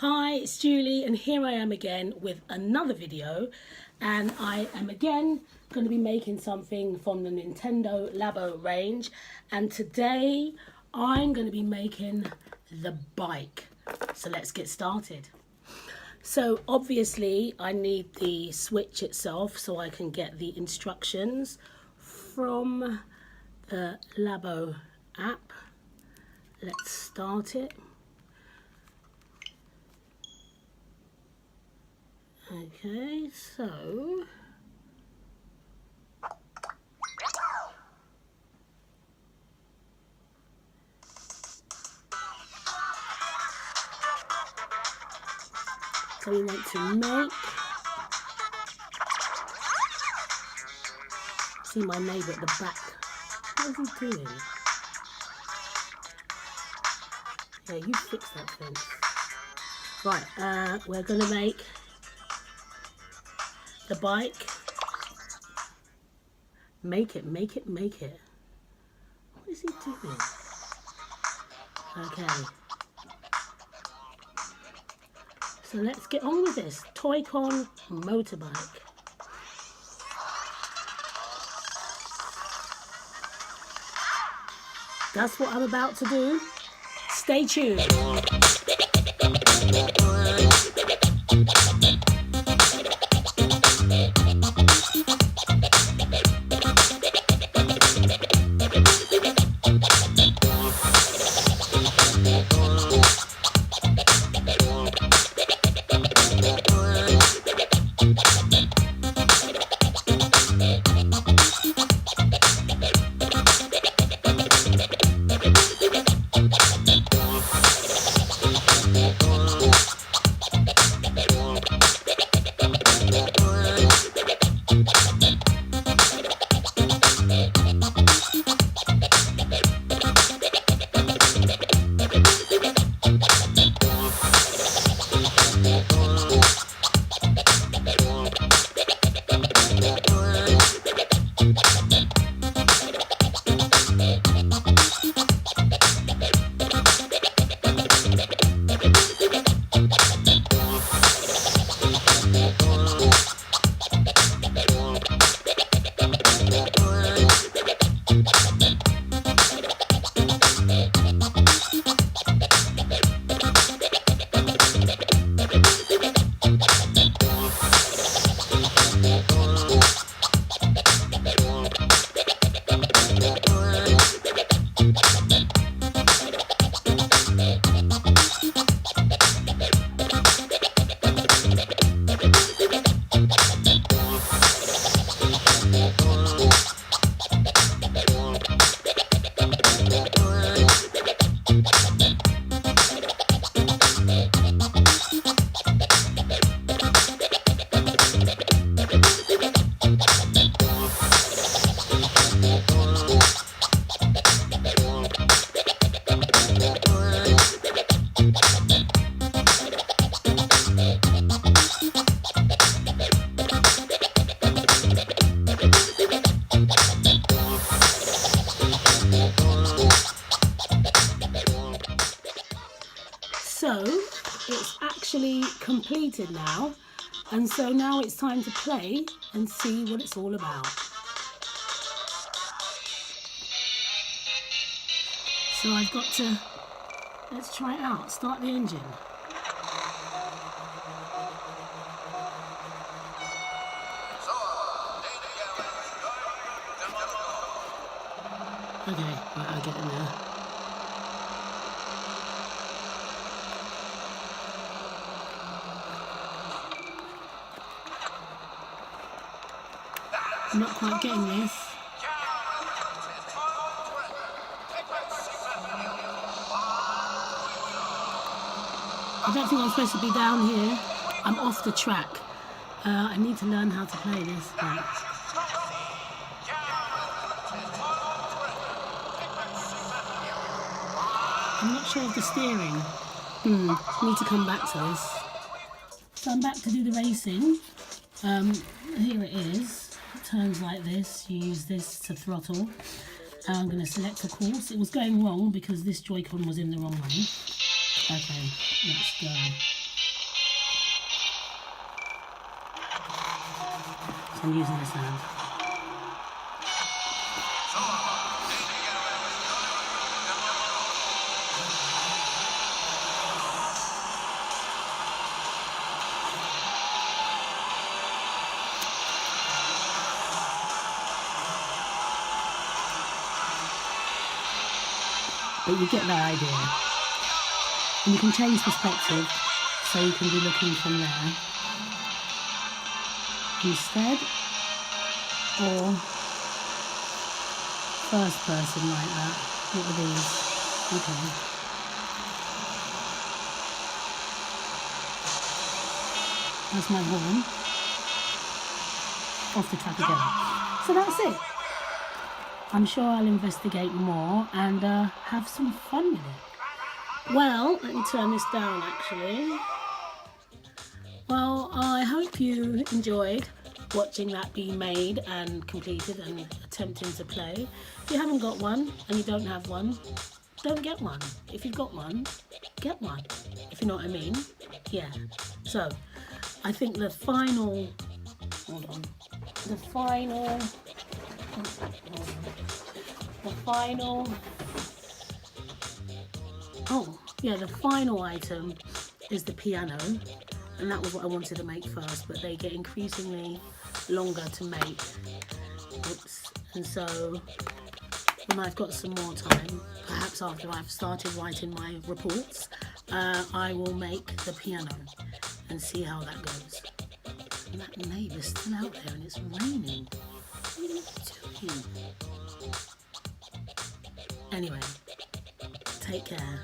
Hi, it's Julie and here I am again with another video, and I am again going to be making something from the Nintendo Labo range, and today I'm going to be making the bike. So let's get started. So obviously I need the switch itself so I can get the instructions from the Labo app. Let's start it. Okay, so we want to make, see my neighbour at the back, what is he doing? Yeah, you fix that fence. Right, we're going to make the bike. Make it. What is he doing? Okay. So let's get on with this. Labo Motorbike. That's what I'm about to do. Stay tuned. So it's actually completed now, and so now it's time to play and see what it's all about. So I've got to, let's try it out, start the engine. Okay, right, I'll get in there. I'm not quite getting this. I don't think I'm supposed to be down here. I'm off the track. I need to learn how to play this. Right. I'm not sure of the steering. Need to come back to this. So I'm back to do the racing. Here it is. It turns like this. You use this to throttle. I'm going to select a course. It was going wrong because this Joy-Con was in the wrong one. Okay, let's go. So I'm using this hand. But you get that idea. And you can change perspective, so you can be looking from there instead, or first person like that. What are these? Okay. That's my horn. Off the track again. So that's it. I'm sure I'll investigate more and have some fun with it. Well, let me turn this down actually. Well, I hope you enjoyed watching that be made and completed and attempting to play. If you haven't got one and you don't have one, don't get one. If you've got one, get one. If you know what I mean. Yeah. So, I think the final... Hold on. The final... Oh, yeah, the final item is the piano. And that was what I wanted to make first, but they get increasingly longer to make. Oops. And so when I've got some more time, perhaps after I've started writing my reports, I will make the piano and see how that goes. And that neighbour's still out there and it's raining. What are you doing? Anyway, take care.